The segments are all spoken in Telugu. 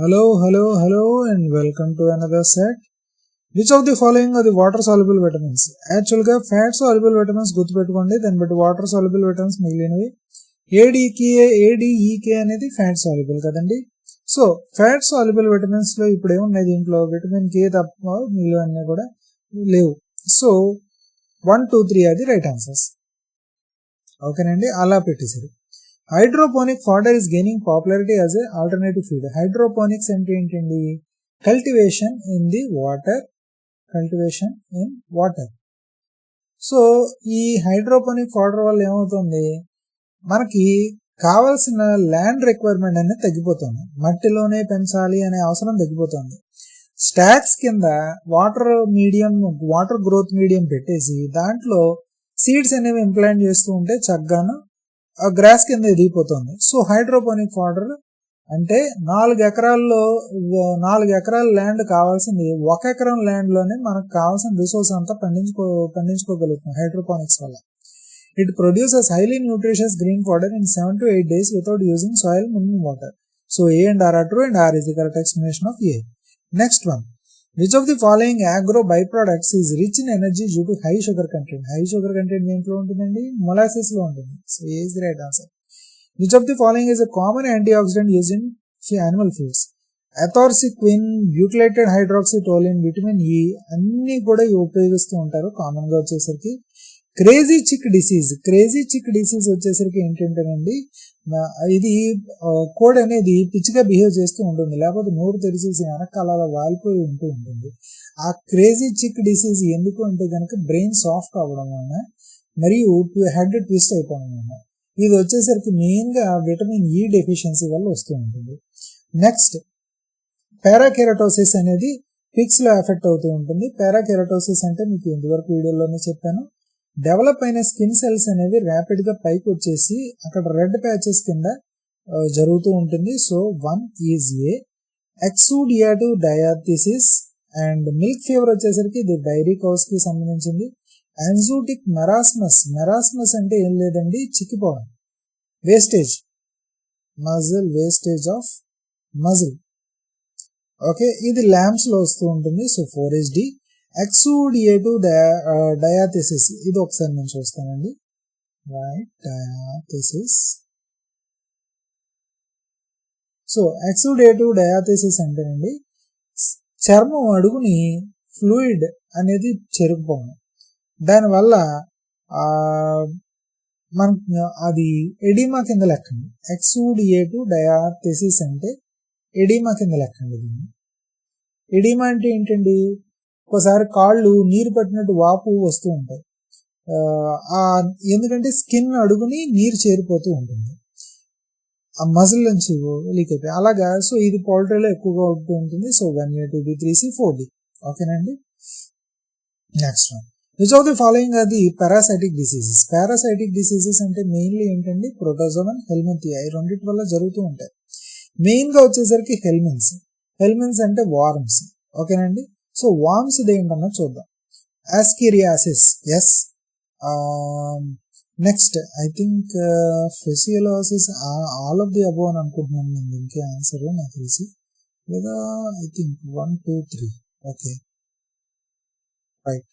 Hello, and welcome to another set. Which of the following are the water soluble vitamins? Actual గా fat soluble vitamins గుర్తుపెట్టుకోండి, దాన్ని బట్టి వాటర్ soluble vitamins మిగిలినవి ADEK అనేది ఫ్యాట్ సాల్యుబుల్ కదండి. సో ఫ్యాట్ సాల్యుబుల్ విటమిన్స్ లో ఇప్పుడు ఏమున్నాయి, దీంట్లో విటమిన్ కే తప్ప మిగిలినవన్నీ కూడా లేవు. సో 1, 2, 3 అది రైట్ ఆన్సర్స్. ఓకేనండి, అలా పెట్టేసారు. Hydroponic fodder is gaining popularity as a alternative feed. Hydroponics అంటే ఏంటండి? Cultivation in water. సో ఈ హైడ్రోపోనిక్ ఫాడర్ వల్ల ఏమవుతుంది, మనకి కావాల్సిన ల్యాండ్ రిక్వైర్మెంట్ అనేది తగ్గిపోతుంది. మట్టిలోనే పెంచాలి అనే అవసరం తగ్గిపోతుంది. స్టాక్స్ కింద వాటర్ గ్రోత్ మీడియం పెట్టేసి దాంట్లో సీడ్స్ అనేవి ఇంప్లాంట్ చేస్తూ ఉంటే చక్కగాను గ్రాస్ కింద ఎదిగిపోతుంది. సో హైడ్రోపోనిక్ ఫాడర్ అంటే 4 ఎకరాల ల్యాండ్ కావాల్సింది 1 ఎకరం ల్యాండ్ లోనే మనకు కావాల్సిన రిసోర్స్ అంతా పండించుకోగలుగుతాం హైడ్రోపోనిక్స్ వల్ల. It produces highly nutritious green fodder in 7 to 8 days without using soil, minimum water. So A and R are true and R is the correct explanation of A. Next one. Which of the following agro byproducts is rich in energy due to high sugar content? High sugar content దేంట్లో ఉంటుందండి? మొలాసెస్ లో ఉంటుంది. So A is the right answer. Which of the following is a common antioxidant used in animal foods? Athorciquin, butylated hydroxytoluene, vitamin E అన్ని కూడా ఉపయోగిస్తూ ఉంటారు. కామన్ గా వచ్చేసరికి క్రేజీ చిక్ డిసీజ్ వచ్చేసరికి ఏంటంటేనండి, ఇది కోడ్ అనేది పిచ్చిగా బిహేవ్ చేస్తూ ఉంటుంది, లేకపోతే నోరు తెరిచేసి వెనకాల అలా వాలిపోయి ఉంటూ ఉంటుంది. ఆ క్రేజీ చిక్ డిసీజ్ ఎందుకు అంటే కనుక బ్రెయిన్ సాఫ్ట్ అవ్వడం వలన మరియు హెడ్ ట్విస్ట్ అయిపోవడం వలన. ఇది వచ్చేసరికి మెయిన్ గా విటమిన్ ఈ డెఫిషియన్సీ వల్ల వస్తూ ఉంటుంది. నెక్స్ట్, పారాకెరటోసిస్ అనేది పిగ్స్ లో ఎఫెక్ట్ అవుతూ ఉంటుంది. పారాకెరటోసిస్ అంటే మీకు ఇంతవరకు వీడియోలోనే చెప్పాను. డెవలప్ అయిన స్కిన్ సెల్స్ అనేవి ర్యాపిడ్ గా పైకి వచ్చేసి అక్కడ రెడ్ ప్యాచెస్ కింద జరుగుతూ ఉంటుంది. So 1 is A. Exudative diathesis and milk fever వచ్చేసరికి ఇది డైరీ కౌస్ కి సంబంధించింది. ఎన్జూటిక్ మెరాస్మస్ అంటే ఏం లేదండి, చిక్కిపోవడం, వేస్టేజ్ ఆఫ్ మజిల్. ఓకే, ఇది ల్యాంప్స్ లో వస్తూ ఉంటుంది. So 4 is D. Exudative diathesis ఇది ఒకసారి నేను చూస్తానండి. రైట్, డయాథిసిస్. సో ఎక్సూడియేటివ్ డయాథిసిస్ అంటేనండి చర్మం అడుగుని ఫ్లూయిడ్ అనేది చెరుకుపోవడం, దానివల్ల మనకి అది ఎడిమా కింద లెక్కండి. ఎక్సూడియేటివ్ డయాథిసిస్ అంటే ఎడిమా కింద లెక్కండి. దీన్ని ఎడిమా అంటే ఏంటండి, ఒకసారి కాళ్ళు నీరు పట్టినట్టు వాపు వస్తూ ఉంటాయి, ఎందుకంటే స్కిన్ అడుగుని నీరు చేరిపోతూ ఉంటుంది, ఆ మజిల్ నుంచి లీక్ అయిపోయి అలాగా. సో ఇది పౌల్ట్రీలో ఎక్కువగా అవుతూ ఉంటుంది. So 1A, 2B, 3C, 4D. ఓకేనండి. Next one. Which of the following are the parasitic diseases? Parasitic diseases అంటే మెయిన్లీ ఏంటండి, ప్రోటోజోవా అండ్ హెల్మింథియా, ఈ రెండింటి వల్ల జరుగుతూ ఉంటాయి. మెయిన్ గా వచ్చేసరికి హెల్మిన్స్ అంటే వార్మ్స్. ఓకేనండి. సో వార్మ్స్ ఏంటన్నా చూద్దాం. Ascariasis, yes. Next I think fasciolosis, all of the above అని అనుకుంటున్నాను నేను. ఇంకే ఆన్సర్ నాకు తెలిసి, లేదా I think 1, 2, 3. Okay, right.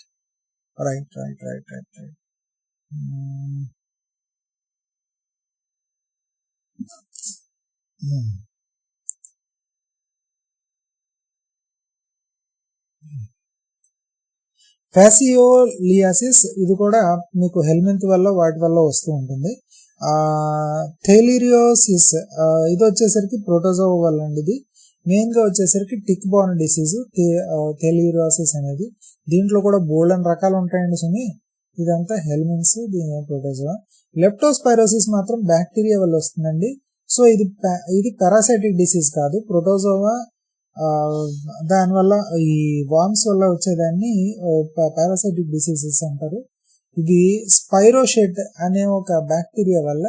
Fascioliasis ఇది కూడా మీకు హెల్మింత్ వల్ల వాటి వల్ల వస్తూ ఉంటుంది. థెలీరియోసిస్ ఇది వచ్చేసరికి ప్రోటోజోవా వల్ల అండి. ఇది మెయిన్ గా వచ్చేసరికి టిక్ బార్న్ డిసీజ్ థెలీరియోసిస్ అనేది. దీంట్లో కూడా బోల్డెన్ రకాలు ఉంటాయండి సుమి. ఇదంతా హెల్మిన్స్, దీని ప్రోటోజోవా. లెప్టోస్పైరోసిస్ మాత్రం బ్యాక్టీరియా వల్ల వస్తుందండి. సో ఇది పారాసైటిక్ డిసీజ్ కాదు, ప్రోటోజోవా దానివల్ల ఈ వార్మ్స్ వల్ల వచ్చేదాన్ని పారాసైటిక్ డిసీజెస్ అంటారు. ఇది స్పైరోషెట్ అనే ఒక బ్యాక్టీరియా వల్ల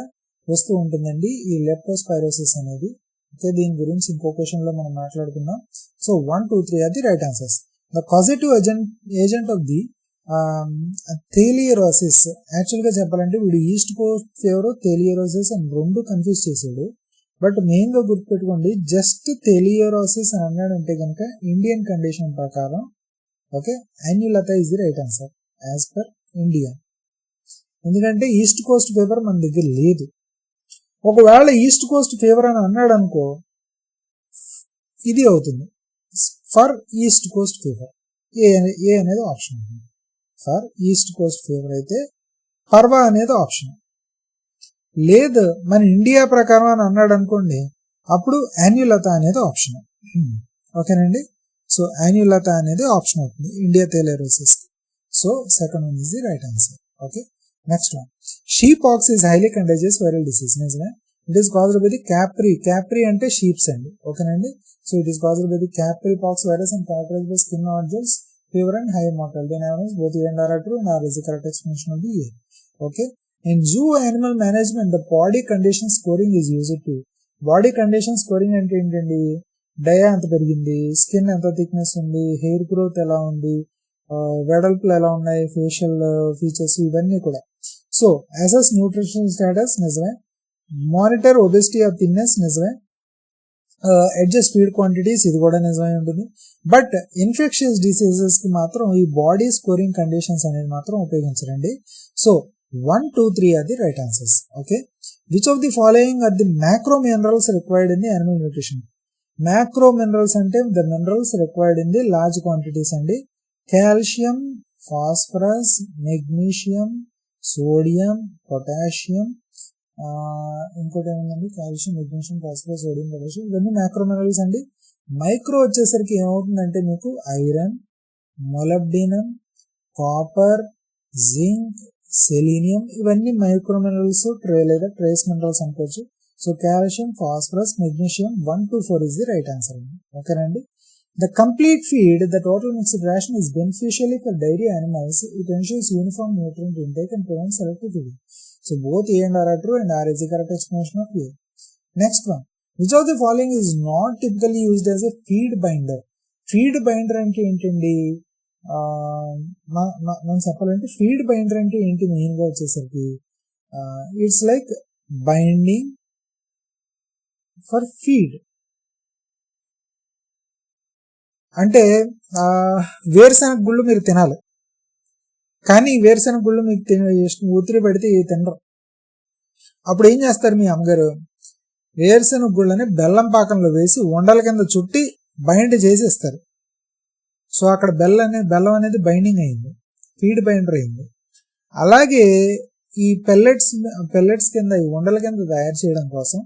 వస్తూ ఉంటుందండి ఈ లెప్టోస్పైరోసిస్ అనేది. అయితే దీని గురించి ఇంకో క్వశ్చన్ లో మనం మాట్లాడుకుందాం. సో 1, 2, 3 అది right answers. The causative agent of the theileriosis. Actual గా చెప్పాలంటే వీడు ఈస్ట్ కోస్ట్ ఫీవర్, థెలియరోసిస్ అని రెండు కన్ఫ్యూజ్ చేశాడు. బట్ మెయిన్గా గుర్తుపెట్టుకోండి, జస్ట్ టెలియోరోసిస్ అని అన్నాడంటే కనుక ఇండియన్ కండిషన్ ప్రకారం okay annulata is the right answer as per India. ఎందుకంటే ఈస్ట్ కోస్ట్ ఫీవర్ మన దగ్గర లేదు. ఒకవేళ ఈస్ట్ కోస్ట్ ఫీవర్ అని అన్నాడు అనుకో, ఇది అవుతుంది ఫర్ ఈస్ట్ కోస్ట్ ఫీవర్, ఏ అనేది ఆప్షన్ ఉంటుంది. ఫర్ ఈస్ట్ కోస్ట్ ఫీవర్ అయితే పర్వా అనేది ఆప్షన్. లేదు మన ఇండియా ప్రకారం అని అన్నాడు అనుకోండి, అప్పుడు యాన్యులత అనేది ఆప్షన్. ఓకేనండి, సో యాన్యులత అనేది ఆప్షన్ అవుతుంది India theileriosis. So second one is the right answer. Okay, next one, sheep pox is highly contagious viral disease. నిజమే, it is caused by the capri అంటే షీప్స్ అండి. ఓకేనండి, so it is caused by the capri pox virus and characterized by skin nodules, fever and high mortality. Then I both A and R are true and R is the correct explanation of the A. Okay, in zoo animal management the body condition scoring is used to. Body condition scoring అంటే ఏంటండి, డయా ఎంత పెరిగింది, స్కిన్ ఎంత థిక్నెస్ ఉంది, హెయిర్ గ్రోత్ ఎలా ఉంది, వెడల్పులు ఎలా ఉన్నాయి, ఫేషియల్ ఫీచర్స్, ఇవన్నీ కూడా. సో అసెస్ న్యూట్రిషన్ స్టేటస్ నిజమే, మానిటర్ ఒబెసిటీ ఆఫ్ థిన్నెస్ నిజమే, అడ్జస్ట్ ఫీడ్ క్వాంటిటీస్ ఇది కూడా నిజమే ఉంటుంది. బట్ ఇన్ఫెక్షియస్ డిసీజెస్ కి మాత్రం ఈ బాడీ స్కోరింగ్ కండిషన్స్ అనేది మాత్రం ఉపయోగించరండి. So 1, 2, 3 are the right answers. Okay, which of the following are the macro minerals required in the animal nutrition? Macro minerals అంటే the minerals required in the large quantities అండి. Calcium, phosphorus, magnesium, sodium, potassium, ఇంకోటి ఏముందండి, calcium, magnesium, phosphorus, sodium, potassium, ఇవన్నీ మ్యాక్రో మినరల్స్ అండి. మైక్రో వచ్చేసరికి ఏమవుతుందంటే మీకు ఐరన్, మొలబ్డినం, కాపర్, జింక్, సెలీనియం, ఇవన్నీ మైక్రో మినరల్స్ లేదా ట్రేస్ మినరల్స్ అనుకోవచ్చు. So calcium, phosphorus, magnesium 1, 2, 4 is the right answer అండి. ఓకేనండి, the complete feed, the total mixed ration is beneficially for dairy animals. It ensures uniform nutrient intake and prevents selective feeding. So both A and R are true and R is the correct explanation of A. Next one, which of the following is not typically used as a feed binder? Feed binder అంటే ఏంటండి, మనం చెప్పాలంటే ఫీడ్ బైండర్ అంటే ఏంటి, మెయిన్గా వచ్చేసరికి it's like binding for feed. అంటే వేరుశనగ గుళ్ళు మీరు తినాలి, కానీ వేరుశనగ గుళ్ళు మీకు ఒత్తిడి పెడితే తినరు. అప్పుడు ఏం చేస్తారు మీ అమ్మగారు, వేరుశనగ గుళ్ళని బెల్లం పాకంలో వేసి ఉండల కింద చుట్టి బైండ్ చేసేస్తారు. సో అక్కడ బెల్లం అనేది బైండింగ్ అయింది, ఫీడ్ బైండర్ అయింది. అలాగే ఈ పెల్లెట్స్ కింద ఈ ఉండల కింద తయారు చేయడం కోసం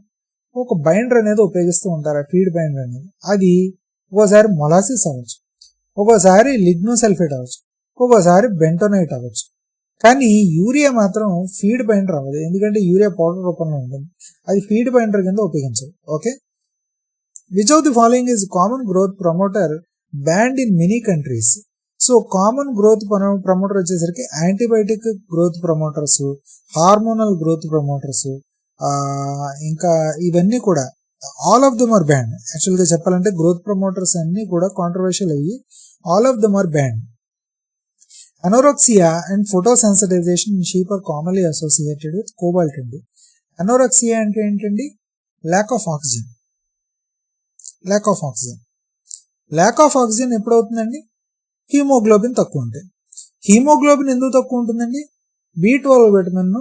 ఒక బైండర్ అనేది ఉపయోగిస్తూ ఉంటారు, ఆ ఫీడ్ బైండర్ అనేది. అది ఒక్కోసారి మొలాసిస్ అవ్వచ్చు, ఒక్కోసారి లిగ్నోసల్ఫేట్ అవ్వచ్చు, ఒక్కోసారి బెంటోనైట్ అవ్వచ్చు. కానీ యూరియా మాత్రం ఫీడ్ బైండర్ అవ్వదు, ఎందుకంటే యూరియా పౌడర్ రూపంలో ఉంటుంది, అది ఫీడ్ బైండర్ కింద ఉపయోగించదు. Okay, which of the following is common growth promoter banned in many countries? So common growth promoter వచ్చేసరికి antibiotic growth promoters, hormonal growth promoters, ఇంకా ఇవన్నీ కూడా all of them are banned. యాక్చువల్గా చెప్పాలంటే గ్రోత్ ప్రమోటర్స్ అన్ని కూడా కాంట్రవర్షియల్ అయ్యి all of them are banned. Anorexia and photosensitization in sheep are commonly associated with cobalt అండి. అనోరెక్సియా అంటే ఏంటండి, lack of oxygen. Lack of oxygen ఎప్పుడవుతుందండి, haemoglobin తక్కువ ఉంటాయి. హీమోగ్లోబిన్ ఎందుకు తక్కువ ఉంటుందండి, B12 విటమిన్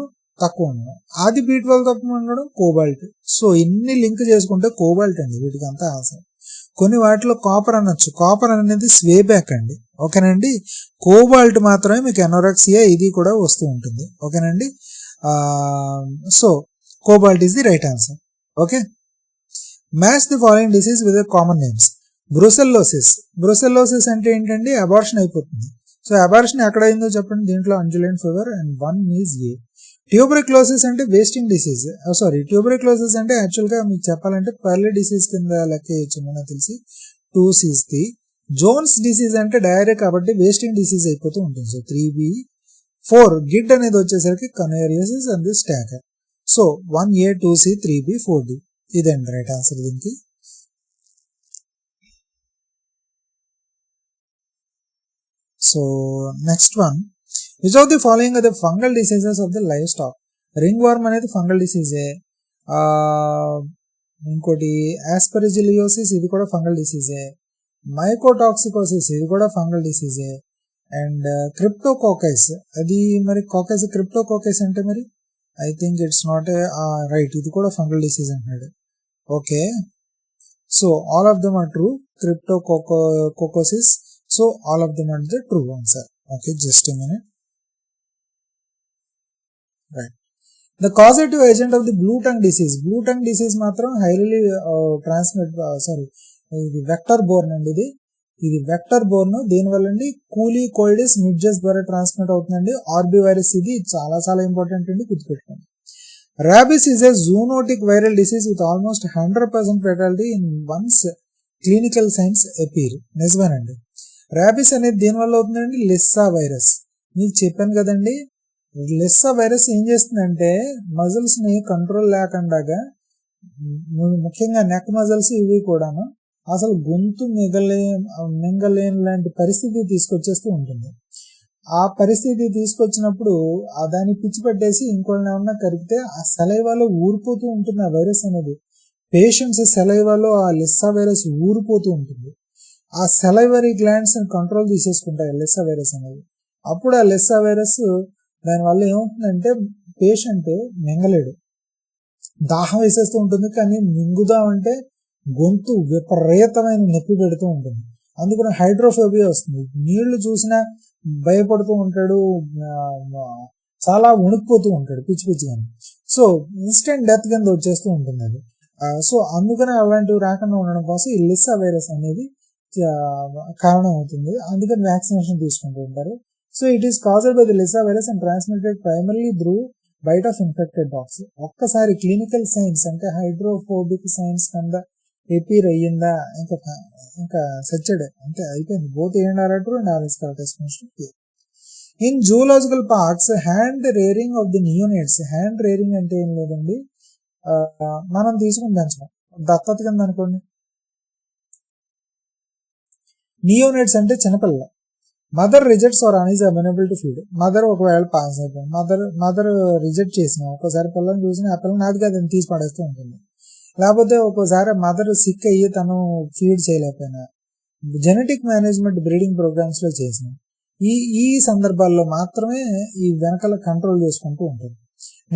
తక్కువ ఉండడం, అది B12 తక్కువ ఉండడం, కోబాల్ట్. సో ఇన్ని లింక్ చేసుకుంటే కోబాల్ట్ అండి వీటికి అంతా ఆన్సర్. కొన్ని వాటిలో కాపర్ అనొచ్చు, కాపర్ అనేది స్వేబ్యాక్ అండి. ఓకేనండి, కోబాల్ట్ మాత్రమే మీకు అనోరెక్సియా ఇది కూడా వస్తూ ఉంటుంది. ఓకేనండి, so cobalt is the right answer. Okay, match the following disease with common names. Brucellosis అంటే ఏంటండి, అబార్షన్ అయిపోతుంది. సో అబార్షన్ ఎక్కడ అయిందో చెప్పండి, దీంట్లో అంజులైన్ fever and 1 is A. Tuberculosis అంటే వేస్టింగ్ డిసీజ్, ట్యూబరిక్లోసిస్ అంటే యాక్చువల్గా మీకు చెప్పాలంటే పర్లీ డిసీజ్ కింద లెక్క వేయచ్చు మనకు తెలిసి, 2 ఈజ్ ది. జోన్స్ డిసీజ్ అంటే డైరెక్ట్ కాబట్టి వేస్టింగ్ డిసీజ్ అయిపోతూ ఉంటుంది. So 3B. 4 గిడ్ అనేది వచ్చేసరికి coenuriasis and the staggers. So 1A, 2C, 3B, 4D ఇదండి రైట్ ఆన్సర్ దీనికి. So next one, which of the following are the fungal diseases of the livestock? Ringworm అనేది ఫంగల్ డిసీజే, ఇంకోటి ఆస్పరిజిలియోసిస్, ఇది కూడా ఫంగల్ డిసీజే. మైకోటాక్సికోసిస్, ఇది కూడా ఫంగల్ డిసీజే. అండ్ క్రిప్టోకోకైస్, అది మరి కాకైస్ క్రిప్టోకోకైస్ అంటే మరి I think it's not right, ఇది కూడా ఫంగల్ డిసీజ్ అంటున్నాడు. Okay, so all of them are true. Cryptococcosis, so all of them are the true answer. Okay, just a minute. Right. The causative agent of the blue tongue disease, blue tongue disease మాత్రం హైలీ ట్రాన్స్మిట్ ఇది వెక్టర్ బోర్న్ అండి. ఇది వెక్టర్ బోర్న్. దీనివల్ల అండి కూలీకోయిడిస్ మిడ్జెస్ ద్వారా ట్రాన్స్మిట్ అవుతుందండి. ఆర్బీ వైరస్, ఇది చాలా చాలా ఇంపార్టెంట్ అండి, గుర్తుపెట్టుకోండి. Rabies is a zoonotic viral disease with almost 100% fatality in once clinical science appear. నిజమేనండి. ర్యాబిస్ అనేది దేనివల్ల అవుతుందండి? Lyssa virus. మీకు చెప్పాను కదండి, లిస్సా వైరస్ ఏం చేస్తుందంటే మజిల్స్ ని కంట్రోల్ లేకుండా, ముఖ్యంగా నెక్ మజిల్స్ ఇవి కూడాను అసలు గొంతు మింగలేని లాంటి పరిస్థితి తీసుకొచ్చేస్తూ ఉంటుంది. ఆ పరిస్థితి తీసుకొచ్చినప్పుడు దాన్ని పిచ్చి పట్టేసి ఇంకోళ్ళని ఏమన్నా కరిగితే ఆ సెలైవాలో ఊరిపోతూ ఉంటుంది ఆ వైరస్ అనేది. పేషెంట్స్ సెలైవాలో ఆ లిస్సా వైరస్ ఊరిపోతూ ఉంటుంది. ఆ సెలైవరీ గ్లాండ్స్ కంట్రోల్ తీసేసుకుంటాయి లిస్సా వైరస్ అనేది. అప్పుడు ఆ లిస్సా వైరస్ దానివల్ల ఏమవుతుందంటే పేషెంట్ మింగలేడు, దాహం వేసేస్తూ ఉంటుంది, కానీ మింగుదామంటే గొంతు విపరీతమైన నొప్పి పెడుతూ ఉంటుంది. అందుకని హైడ్రోఫోబియా వస్తుంది. నీళ్లు చూసినా భయపడుతూ ఉంటాడు, చాలా ఉణికిపోతూ ఉంటాడు పిచ్చి పిచ్చిగాని. సో ఇన్స్టెంట్ డెత్ కింద వచ్చేస్తూ ఉంటుంది అది. సో అందుకని అలాంటివి రాకుండా ఉండడం కోసం ఈ లిస్సా వైరస్ అనేది కారణం అవుతుంది. అందుకని వ్యాక్సినేషన్ తీసుకుంటూ ఉంటారు. So it is caused by the lyssa virus and transmitted primarily through bite of infected dogs. ఒక్కసారి క్లినికల్ సైన్స్ అంటే హైడ్రోఫోబిక్ సైన్స్ కింద ఎపీర్ అయ్యిందా ఇంకా సచ్చాడు అంతే, అయిపోయింది. Both A and R true and R is correct explanation. In zoological parks hand rearing of the neonates. Hand rearing అంటే ఏం లేదండి, మనం తీసుకుని పెంచడం, దత్తత కింద అనుకోండి. నియోనేట్స్ అంటే చిన్నపిల్లలు. Mother rejects or un is available to feed. Mother ఒకవేళ పాస్ అయిపోయింది, మదర్ రిజెక్ట్ చేసిన ఒక్కోసారి పిల్లల్ని చూసిన ఆ పిల్లలు నాది కాదని తీసి పడేస్తూ ఉంటుంది. లేకపోతే ఒక్కోసారి మదర్ సిక్ అయ్యి తను ఫీడ్ చేయలేకపోయినా జెనెటిక్ మేనేజ్మెంట్ బ్రీడింగ్ ప్రోగ్రామ్స్ లో చేసిన ఈ సందర్భాల్లో మాత్రమే ఈ వెనకాల కంట్రోల్ చేసుకుంటూ ఉంటుంది.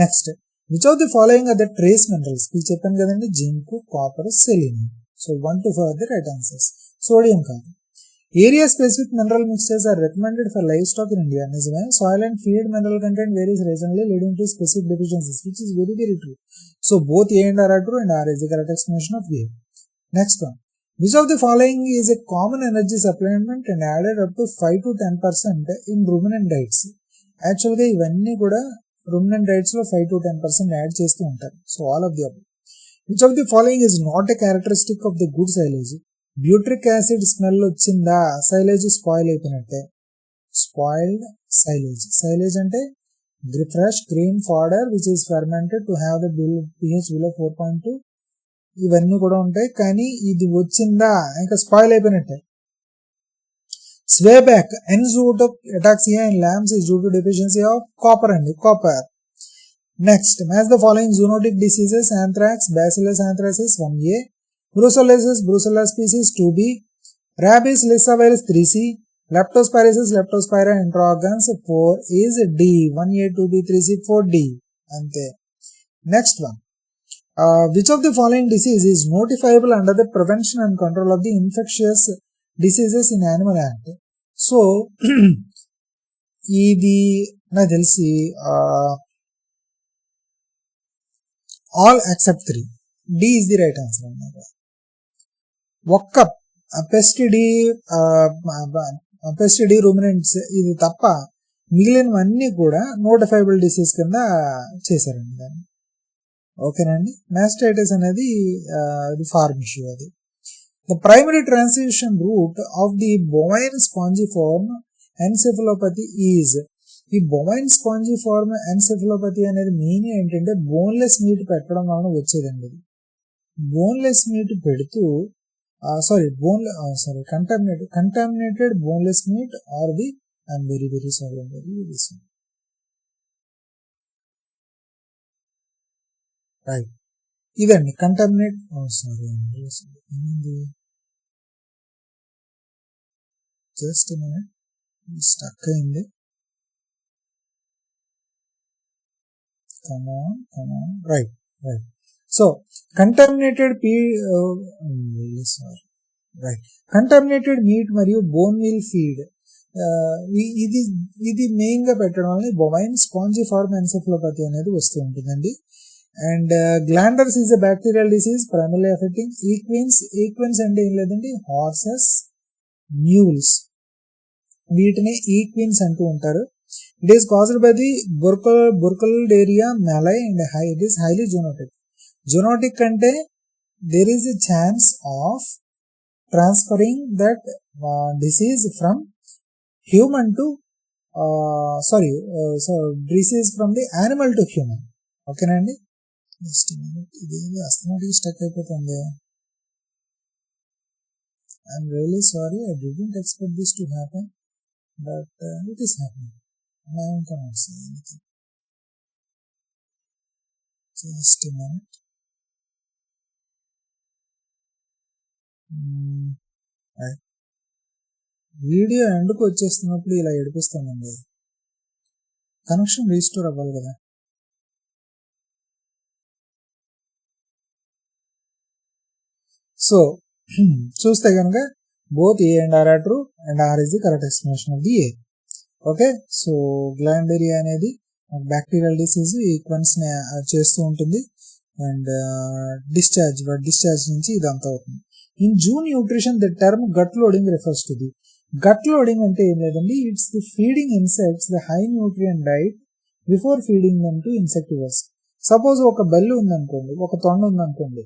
Next, which of the following are the trace minerals? ఇది చెప్పాను కదండి, zinc, copper, selenium. So 1 to 4 the right answers. Sodium కాదు. Area specific mineral mixtures are recommended for livestock in India. నిజమే. Soil and feed mineral content varies regionally leading to specific deficiencies, which is very very true. So both A and R are true and R is the correct explanation of A. Next one, which of the following is a common energy supplement and added up to 5 to 10% in ruminant diets? యాక్చువల్గా ఇవన్నీ కూడా ruminant diets లో 5 to 10% యాడ్ చేస్తూ ఉంటారు. So all of the above. Which of the following is not a characteristic of the good silage? Butyric acid smell వచ్చిందా, సైలేజ్ స్పాయిల్ అయిపోయినట్టే. Spoiled silage. సైలేజ్ అంటే fresh green fodder which is fermented to have the pH below 4.2. ఇవన్నీ కూడా ఉంటాయి, కానీ ఇది వచ్చిందా ఇంకా స్పాయిల్ అయిపోయినట్టే. Swayback enzootic ataxia in lambs is due to deficiency of copper అండి, copper. Next, match the following zoonotic diseases. Anthrax, bacillus anthracis 1A, brucellosis, brucella species 2B, rabies, lyssa virus 3C, leptospirosis, leptospira introrgans 4 is D. 1A, 2B, 3C, 4D. అంతే. Next one, which of the following disease is notifiable under the prevention and control of the infectious diseases in Animal Act? So ఇది నాకు తెలిసి all except 3. D is the right answer అన్నమాట. ఒక్క పెస్టిడి రూమినెంట్స్ ఇది తప్ప మిగిలినవన్నీ కూడా నోటిఫైబుల్ డిసీజ్ కింద చేశారండి దాన్ని. ఓకేనండి. మాస్టైటిస్ అనేది ఫార్మ్ ఇష్యూ అది. The primary transmission root of the bovine spongiform encephalopathy is. ఈ బొవైన్ స్పాంజిఫార్మ్ ఎన్సెఫలోపతి అనేది మీన్ ఏంటంటే బోన్లెస్ మీట్ పెట్టడం వలన వచ్చేదండి. ఇది బోన్లెస్ మీట్ పెడుతూ contaminated boneless meat or the, I'm very sorry, right. ఇదండి కంటామినేట్. సారీ అండి, ఏమైంది, జస్ట్ మినిట్, స్టక్ అయింది. Right. So contaminated contaminated meat మరియు బోన్ మీల్ ఫీడ్, ఇది మెయిన్ గా పెట్టడం వల్ల బొవైన్ స్పాంజిఫార్మ్ ఎన్సెఫలోపతి అనేది వస్తూ ఉంటుందండి. And glanders is a bacterial disease primary affecting equines అంటే ఏం లేదండి, హార్సెస్, మ్యూల్స్, వీటిని ఈక్విన్స్ అంటూ ఉంటారు. It is caused by the Burkholderia malai and it is highly zoonotic. Zoonotic అంటే there is a chance of transferring that disease from human to disease from the animal to human. ఓకేనండి, జస్ట్ ఇది అస్తమాటిక్ స్టక్ అయిపోతుంది. I'm really sorry, I didn't expect this to happen, but it is happening. I cannot say anything. Just a minute. Right. Video ఎండ్కు వచ్చేస్తున్నప్పుడు ఇలా ఏడిపిస్తామండి. కనెక్షన్ రీస్టోర్ అవ్వాలి కదా. సో చూస్తే కనుక both A and R are true and R is the correct explanation of the A. Okay, so గ్లాండేరియా అనేది బ్యాక్టీరియల్ డిసీజ్, ఈక్వన్స్ చేస్తూ ఉంటుంది. అండ్ డిశ్చార్జ్ నుంచి ఇదంతా అవుతుంది. In zoo nutrition the term gut loading refers to the. Gut loading అంటే ఏం లేదండి, it's the feeding insects the high nutrient diet before feeding them to insectivores. Suppose ఒక బెల్లు ఉందనుకోండి, ఒక తొండ ఉందనుకోండి,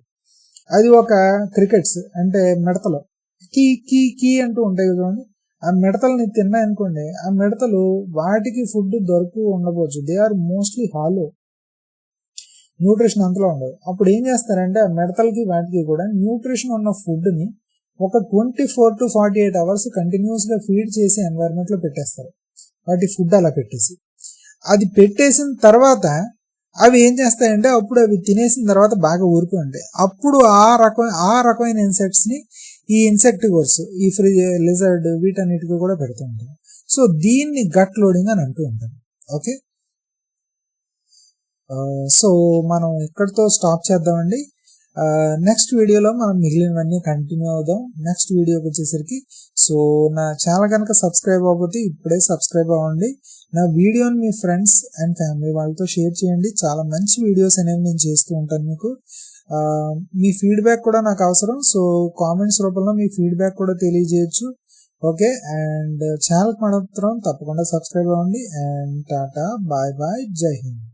అది ఒక క్రికెట్స్ అంటే మిడతలు కీ కీ కీ అంటూ ఉంటాయి చూడండి, ఆ మిడతల్ని తిన్నాయనుకోండి, ఆ మిడతలు వాటికి ఫుడ్ దొరికి ఉండవచ్చు, they are mostly hollow, nutrition అంతలో ఉండదు. అప్పుడు ఏం చేస్తారంటే ఆ మిడతలకి వాటికి కూడా న్యూట్రిషన్ ఉన్న ఫుడ్ ని ఒక 24 to 48 hours కంటిన్యూస్ గా ఫీడ్ చేసి ఎన్వైరన్మెంట్ లో పెట్టేస్తారు. వాటి ఫుడ్ అలా పెట్టేసి, అది పెట్టేసిన తర్వాత అవి ఏం చేస్తాయంటే అప్పుడు అవి తినేసిన తర్వాత బాగా ఊరిపోయి ఉంటాయి. అప్పుడు ఆ రకమైన ఇన్సెక్ట్స్ ని ఈ ఇన్సెక్టివర్స్, ఈ లిజర్డ్, వీటన్నిటికీ కూడా పెడుతూ ఉంటారు. సో దీన్ని గట్ లోడింగ్ అని అంటూ ఉంటారు. ఓకే, సో మనం ఇక్కడితో స్టాప్ చేద్దామండి. నెక్స్ట్ వీడియోలో మనం మిగిలినవన్నీ కంటిన్యూ అవుదాం. నెక్స్ట్ వీడియోకి వచ్చేసరికి, సో నా ఛానల్ కనుక సబ్స్క్రైబ్ అవ్వకపోతే ఇప్పుడే సబ్స్క్రైబ్ అవ్వండి. నా వీడియోని మీ ఫ్రెండ్స్ అండ్ ఫ్యామిలీ వాళ్ళతో షేర్ చేయండి. చాలా మంచి వీడియోస్ అనేవి నేను చేస్తూ ఉంటాను మీకు. మీ ఫీడ్బ్యాక్ కూడా నాకు అవసరం, సో కామెంట్స్ రూపంలో మీ ఫీడ్బ్యాక్ కూడా తెలియజేయచ్చు. ఓకే, అండ్ ఛానల్కి మాత్రం తప్పకుండా సబ్స్క్రైబ్ అవ్వండి. అండ్ టాటా, బాయ్ బాయ్, జై హింద్.